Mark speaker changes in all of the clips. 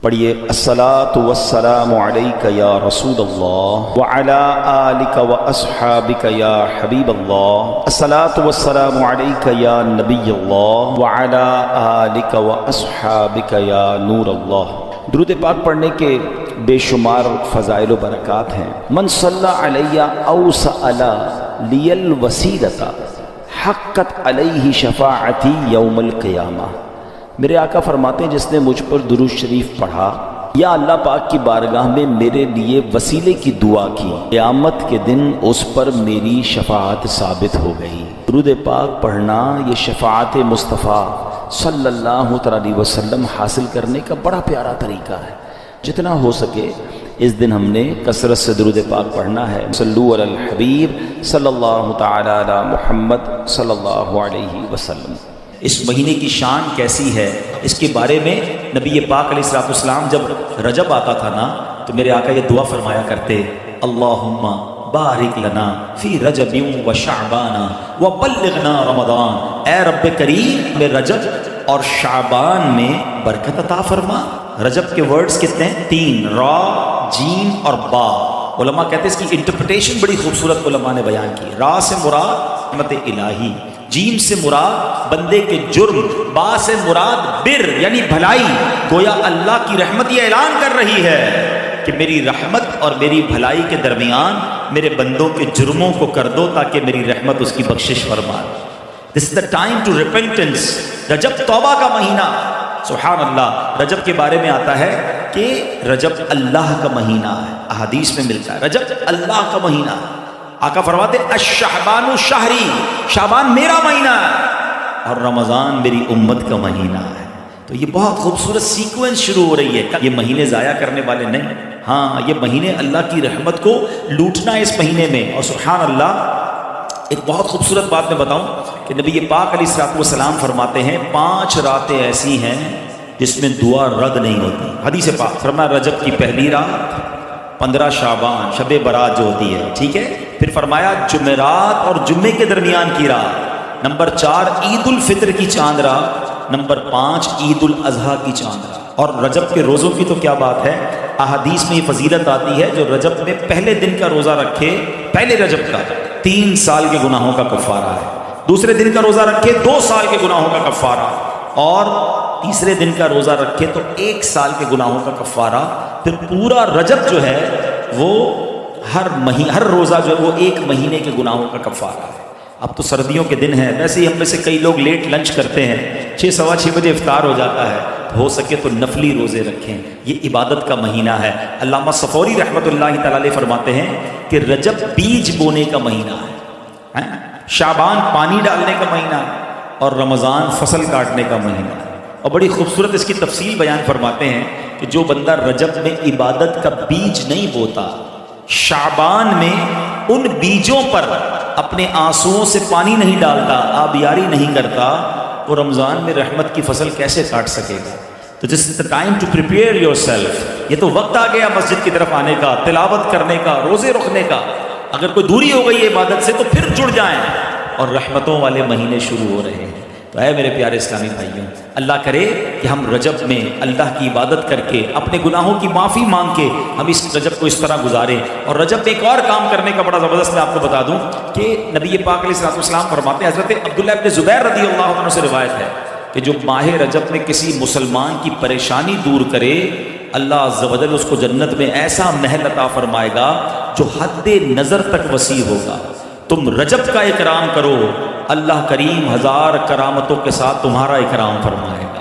Speaker 1: پڑھیے الصلاۃ والسلام علیک یا رسول اللہ وعلی آلک واصحابک یا حبیب اللہ، الصلاۃ والسلام علیک یا نبی اللہ وعلی آلک واصحابک یا نور اللہ۔ درود پاک پڑھنے کے بے شمار فضائل و برکات ہیں۔ من صلی علی او سأل لی الوسیلۃ حقت علیہ شفاعتی یوم القیامہ۔ میرے آقا فرماتے ہیں جس نے مجھ پر درود شریف پڑھا یا اللہ پاک کی بارگاہ میں میرے لیے وسیلے کی دعا کی، قیامت کے دن اس پر میری شفاعت ثابت ہو گئی۔ درود پاک پڑھنا یہ شفاعت مصطفیٰ صلی اللہ علیہ وسلم حاصل کرنے کا بڑا پیارا طریقہ ہے۔ جتنا ہو سکے اس دن ہم نے کثرت سے درود پاک پڑھنا ہے۔ صلو علی الحبیب صلی اللہ تعالی علی محمد صلی اللہ علیہ وسلم۔
Speaker 2: اس مہینے کی شان کیسی ہے اس کے بارے میں نبی پاک علیہ الصلوۃ والسلام جب رجب آتا تھا نا تو میرے آقا یہ دعا فرمایا کرتے، اللہم بارک لنا فی رجب و شعبان و بلغنا رمضان۔ اے رب کریم میں رجب اور شعبان میں برکت عطا فرما۔ رجب کے ورڈز کتنے ہیں؟ 3، را، جیم اور با۔ علماء کہتے ہیں اس کی انٹرپریٹیشن بڑی خوبصورت علماء نے بیان کی۔ را سے مراد رحمت الہی، جیم سے مراد بندے کے جرم، با سے مراد بر یعنی بھلائی۔ گویا اللہ کی رحمت یہ اعلان کر رہی ہے کہ میری رحمت اور میری بھلائی کے درمیان میرے بندوں کے جرموں کو کر دو تاکہ میری رحمت اس کی بخشش فرما۔ This is the time to repentance۔ رجب توبہ کا مہینہ۔ سبحان اللہ، رجب کے بارے میں آتا ہے کہ رجب اللہ کا مہینہ ہے، احادیث میں ملتا ہے رجب اللہ کا مہینہ ہے۔ آقا فرماتے الشعبان شہری، شعبان میرا مہینہ ہے اور رمضان میری امت کا مہینہ ہے۔ تو یہ بہت خوبصورت سیکوینس شروع ہو رہی ہے۔ یہ مہینے ضائع کرنے والے نہیں، ہاں یہ مہینے اللہ کی رحمت کو لوٹنا ہے اس مہینے میں۔ اور سبحان اللہ، ایک بہت خوبصورت بات میں بتاؤں کہ نبی پاک علیہ الصلوۃ والسلام فرماتے ہیں 5 راتیں ایسی ہیں جس میں دعا رد نہیں ہوتی۔ حدیث پاک فرمایا رجب کی پہلی رات، 15 شعبان شب برات جو ہوتی ہے، ٹھیک ہے، پھر فرمایا جمعرات اور جمعے کے درمیان کی رات، نمبر 4 عید الفطر کی چاند رات، نمبر 5 عید الاضحیٰ کی چاند رات۔ اور رجب کے روزوں کی تو کیا بات ہے، احادیث میں یہ فضیلت آتی ہے جو رجب میں پہلے دن کا روزہ رکھے، پہلے رجب کا 3 سال کے گناہوں کا کفارہ ہے، دوسرے دن کا روزہ رکھے 2 سال کے گناہوں کا کفارہ، اور تیسرے دن کا روزہ رکھے تو 1 سال کے گناہوں کا کفارہ۔ پھر پورا رجب جو ہے وہ ہر روزہ جو ہے وہ 1 مہینے کے گناہوں کا کفارہ ہے۔ اب تو سردیوں کے دن ہیں، ویسے ہی ہم میں سے کئی لوگ لیٹ لنچ کرتے ہیں، 6 سوا 6 بجے افطار ہو جاتا ہے، ہو سکے تو نفلی روزے رکھیں، یہ عبادت کا مہینہ ہے۔ علامہ صفوری رحمۃ اللہ تعالی علیہ فرماتے ہیں کہ رجب بیج بونے کا مہینہ ہے، شعبان پانی ڈالنے کا مہینہ ہے، اور رمضان فصل کاٹنے کا مہینہ ہے۔ اور بڑی خوبصورت اس کی تفصیل بیان فرماتے ہیں کہ جو بندہ رجب میں عبادت کا بیج نہیں بوتا، شعبان میں ان بیجوں پر اپنے آنسوؤں سے پانی نہیں ڈالتا، آبیاری نہیں کرتا، وہ رمضان میں رحمت کی فصل کیسے کاٹ سکے گا؟ تو this is the time to prepare yourself. یہ تو وقت آ گیا مسجد کی طرف آنے کا، تلاوت کرنے کا، روزے رکھنے کا۔ اگر کوئی دوری ہو گئی ہے عبادت سے تو پھر جڑ جائیں، اور رحمتوں والے مہینے شروع ہو رہے ہیں۔ تو اے میرے پیارے اسلامی بھائیوں، اللہ کرے کہ ہم رجب میں اللہ کی عبادت کر کے اپنے گناہوں کی معافی مانگ کے ہم اس رجب کو اس طرح گزاریں۔ اور رجب میں ایک اور کام کرنے کا بڑا زبردست میں آپ کو بتا دوں کہ نبی پاک علیہ الصلوۃ والسلام فرماتے ہیں، حضرت عبداللہ ابن زبیر رضی اللہ عنہ سے روایت ہے کہ جو ماہ رجب میں کسی مسلمان کی پریشانی دور کرے، اللہ عز و جل اس کو جنت میں ایسا محل عطا فرمائے گا جو حد نظر تک وسیع ہوگا۔ تم رجب کا اکرام کرو، اللہ کریم 1000 کرامتوں کے ساتھ تمہارا اکرام فرمائے گا۔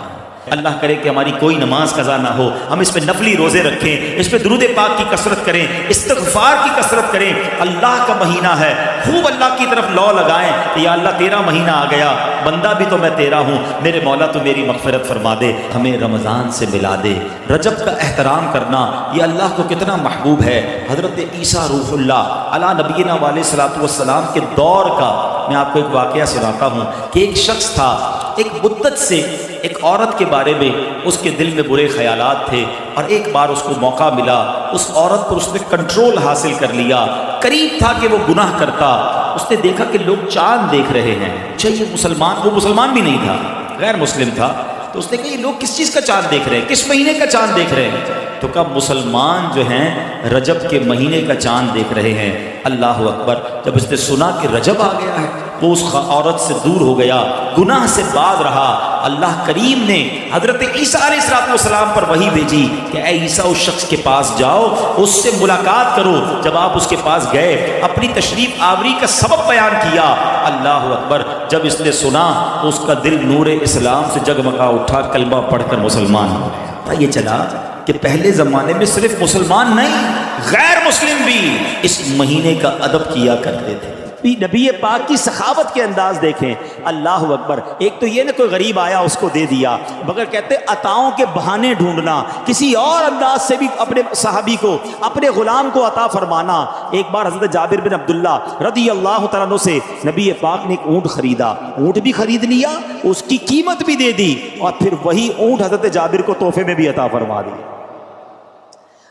Speaker 2: اللہ کرے کہ ہماری کوئی نماز قضا نہ ہو، ہم اس پہ نفلی روزے رکھیں، اس پہ درود پاک کی کثرت کریں، استغفار کی کثرت کریں۔ اللہ کا مہینہ ہے، خوب اللہ کی طرف لو لگائیں کہ یا اللہ تیرا مہینہ آ گیا، بندہ بھی تو میں تیرا ہوں، میرے مولا تو میری مغفرت فرما دے، ہمیں رمضان سے ملا دے۔ رجب کا احترام کرنا یہ اللہ کو کتنا محبوب ہے۔ حضرت عیسیٰ روح اللہ علی نبینا علیہ الصلوۃ والسلام کے دور کا میں آپ کو ایک واقعہ سناتا ہوں کہ ایک شخص تھا، ایک مدت سے ایک عورت کے بارے میں اس کے دل میں برے خیالات تھے، اور ایک بار اس کو موقع ملا، اس عورت پر اس نے کنٹرول حاصل کر لیا۔ قریب تھا کہ وہ گناہ کرتا، اس نے دیکھا کہ لوگ چاند دیکھ رہے ہیں، چاہیے وہ مسلمان بھی نہیں تھا، غیر مسلم تھا، تو اس نے کہا یہ لوگ کس چیز کا چاند دیکھ رہے ہیں، کس مہینے کا چاند دیکھ رہے ہیں؟ تو کہا مسلمان جو ہیں رجب کے مہینے کا چاند دیکھ رہے ہیں۔ اللہ اکبر! جب اس نے سنا کہ رجب آ گیا ہے وہ اس عورت سے دور ہو گیا، گناہ سے باز رہا۔ اللہ کریم نے حضرت عیسیٰ علیہ السلام پر وحی بھیجی کہ اے عیسیٰ اس شخص کے پاس جاؤ، اس سے ملاقات کرو۔ جب آپ اس کے پاس گئے، اپنی تشریف آوری کا سبب بیان کیا۔ اللہ اکبر! جب اس نے سنا تو اس کا دل نور اسلام سے جگمگا اٹھا، کلمہ پڑھ کر مسلمان ہو گیا۔ پتہ یہ چلا کہ پہلے زمانے میں صرف مسلمان نہیں، غیر مسلم بھی اس مہینے کا ادب کیا کرتے تھے۔ نبی پاک کی سخاوت کے انداز دیکھیں۔ اللہ اکبر! ایک تو یہ نہ کوئی غریب آیا اس کو دے دیا، مگر کہتے عطاؤں کے بہانے ڈھونڈنا، کسی اور انداز سے بھی اپنے صحابی کو، اپنے غلام کو عطا فرمانا۔ ایک بار حضرت جابر بن عبداللہ رضی اللہ تعالیٰ عنہ سے نبی پاک نے ایک اونٹ خریدا، اونٹ بھی خرید لیا، اس کی قیمت بھی دے دی، اور پھر وہی اونٹ حضرت جابر کو تحفے میں بھی عطا فرما دی۔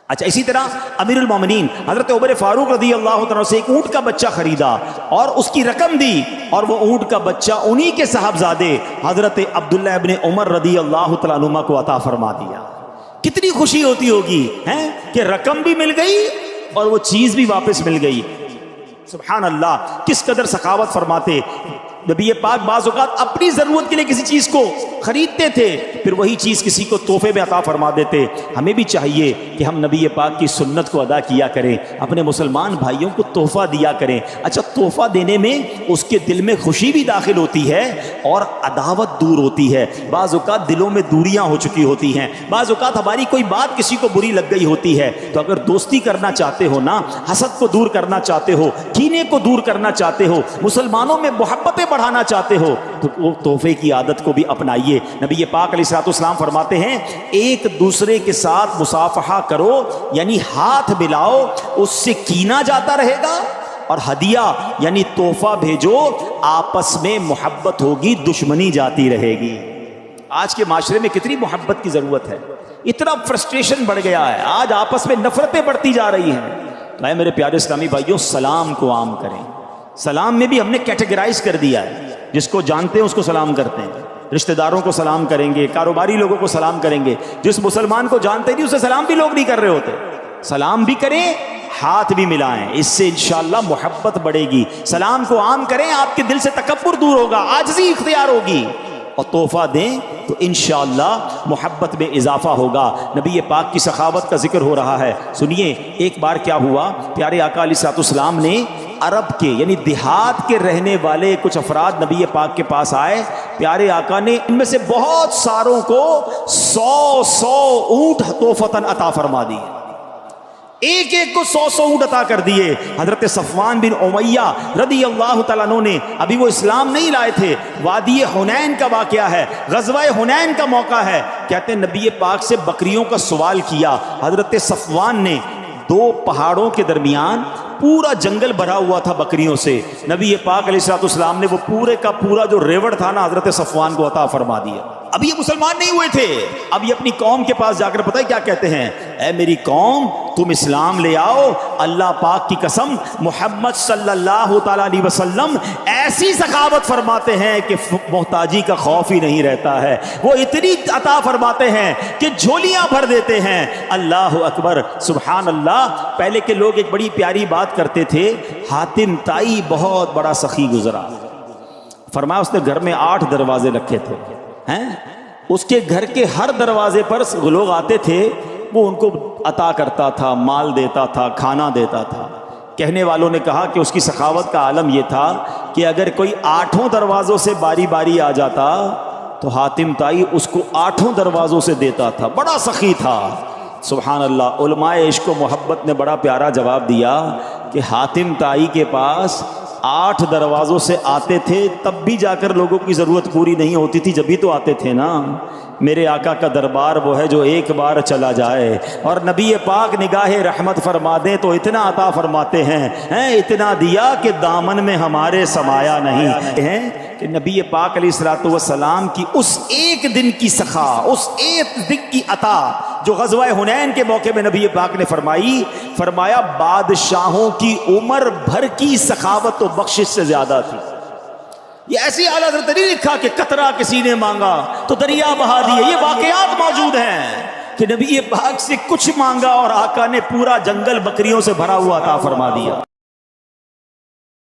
Speaker 2: اچھا، اسی طرح امیر المومنین حضرت عمر فاروق رضی اللہ تعالیٰ سے ایک اونٹ کا بچہ خریدا اور اس کی رقم دی، اور وہ اونٹ کا بچہ انہی کے صاحبزادے حضرت عبداللہ ابن عمر رضی اللہ تعالیٰ عنہ کو عطا فرما دیا۔ کتنی خوشی ہوتی ہوگی ہیں کہ رقم بھی مل گئی اور وہ چیز بھی واپس مل گئی۔ سبحان اللہ! کس قدر سخاوت فرماتے نبی پاک۔ بعض اوقات اپنی ضرورت کے لیے کسی چیز کو خریدتے تھے، پھر وہی چیز کسی کو تحفے میں عطا فرما دیتے۔ ہمیں بھی چاہیے کہ ہم نبی پاک کی سنت کو ادا کیا کریں، اپنے مسلمان بھائیوں کو تحفہ دیا کریں۔ اچھا، تحفہ دینے میں اس کے دل میں خوشی بھی داخل ہوتی ہے اور عداوت دور ہوتی ہے۔ بعض اوقات دلوں میں دوریاں ہو چکی ہوتی ہیں، بعض اوقات ہماری کوئی بات کسی کو بری لگ گئی ہوتی ہے، تو اگر دوستی کرنا چاہتے ہو نا، حسد کو دور کرنا چاہتے ہو، کینے کو دور کرنا چاہتے ہو، مسلمانوں میں محبتیں بڑھانا چاہتے ہو، تو وہ تحفے کی عادت کو بھی اپنائیے۔ نبی پاک علیہ السلام فرماتے ہیں ایک دوسرے کے ساتھ مصافحہ کرو، یعنی ہاتھ ملاؤ، اس سے کینہ جاتا رہے گا، اور ہدیہ یعنی تحفہ بھیجو، آپس میں محبت ہوگی، دشمنی جاتی رہے گی۔ آج کے معاشرے میں کتنی محبت کی ضرورت ہے، اتنا فرسٹریشن بڑھ گیا ہے، آج آپس میں نفرتیں بڑھتی جا رہی ہیں۔ تو اے میرے پیارے اسلامی بھائیوں، سلام کو عام کریں۔ سلام میں بھی ہم نے کیٹیگرائز کر دیا ہے، جس کو جانتے ہیں اس کو سلام کرتے ہیں، رشتہ داروں کو سلام کریں گے، کاروباری لوگوں کو سلام کریں گے، جس مسلمان کو جانتے نہیں اسے سلام بھی لوگ نہیں کر رہے ہوتے۔ سلام بھی کریں، ہاتھ بھی ملائیں، اس سے انشاءاللہ محبت بڑھے گی۔ سلام کو عام کریں، آپ کے دل سے تکبر دور ہوگا، عاجزی اختیار ہوگی، اور تحفہ دیں تو انشاءاللہ محبت میں اضافہ ہوگا۔ نبی پاک کی سخاوت کا ذکر ہو رہا ہے، سنیے ایک بار کیا ہوا، پیارے آقا علیہ السلام نے عرب کے یعنی دیہات کے رہنے والے کچھ افراد نبی پاک کے پاس آئے۔ پیارے آقا نے ان میں سے بہت ساروں کو 100 اونٹ تحفتاً عطا فرما دی، ایک ایک کو 100 اونٹ عطا کر دیے۔ حضرت صفوان بن امیہ رضی اللہ تعالیٰ عنہ نے، ابھی وہ اسلام نہیں لائے تھے، وادی حنین کا واقعہ ہے، غزوہ حنین کا موقع ہے، کہتے ہیں نبی پاک سے بکریوں کا سوال کیا۔ حضرت صفوان نے 2 پہاڑوں کے درمیان پورا جنگل بھرا ہوا تھا بکریوں سے، نبی پاک علیہ السلام نے وہ پورے کا پورا جو ریوڑ تھا نا حضرت صفوان کو عطا فرما دیا۔ اب یہ مسلمان نہیں ہوئے تھے، اب یہ اپنی قوم کے پاس جا کر پتہ ہے کیا کہتے ہیں، اے میری قوم تم اسلام لے آؤ، اللہ پاک کی قسم محمد صلی اللہ تعالیٰ علیہ وسلم ایسی سخاوت فرماتے ہیں کہ محتاجی کا خوف ہی نہیں رہتا ہے، وہ اتنی عطا فرماتے ہیں کہ جھولیاں بھر دیتے ہیں۔ اللہ اکبر، سبحان اللہ۔ پہلے کے لوگ ایک بڑی پیاری بات کرتے تھے، حاتم طائی بہت بڑا سخی گزرا، فرمایا اس نے گھر میں 8 دروازے رکھے تھے ہیں، اس کے گھر کے ہر دروازے پر لوگ آتے تھے، وہ ان کو عطا کرتا تھا، مال دیتا تھا، کھانا دیتا تھا۔ کہنے والوں نے کہا کہ اس کی سخاوت کا عالم یہ تھا کہ اگر کوئی 8 دروازوں سے باری باری آ جاتا تو حاتم طائی اس کو 8 دروازوں سے دیتا تھا، بڑا سخی تھا۔ سبحان اللہ۔ علماء عشق و محبت نے بڑا پیارا جواب دیا کہ حاتم طائی کے پاس 8 دروازوں سے آتے تھے، تب بھی جا کر لوگوں کی ضرورت پوری نہیں ہوتی تھی، جبھی تو آتے تھے نا۔ میرے آقا کا دربار وہ ہے جو ایک بار چلا جائے، اور نبی پاک نگاہ رحمت فرما دیں تو اتنا عطا فرماتے ہیں، اتنا دیا کہ دامن میں ہمارے سمایا نہیں ہے، کہ نبی پاک علیہ السلام کی اس ایک دن کی سخا، اس ایک دن کی عطا جو غزوہ حنین کے موقع میں نبی پاک نے فرمایا بادشاہوں کی عمر بھر کی سخاوت و بخشش سے زیادہ تھی۔ یہ ایسی اعلیٰ حضرت نہیں لکھا کہ قطرہ کسی نے مانگا تو دریا بہا دیے، یہ واقعات موجود ہیں کہ نبی پاک سے کچھ مانگا اور آقا نے پورا جنگل بکریوں سے بھرا ہوا عطا فرما دیا۔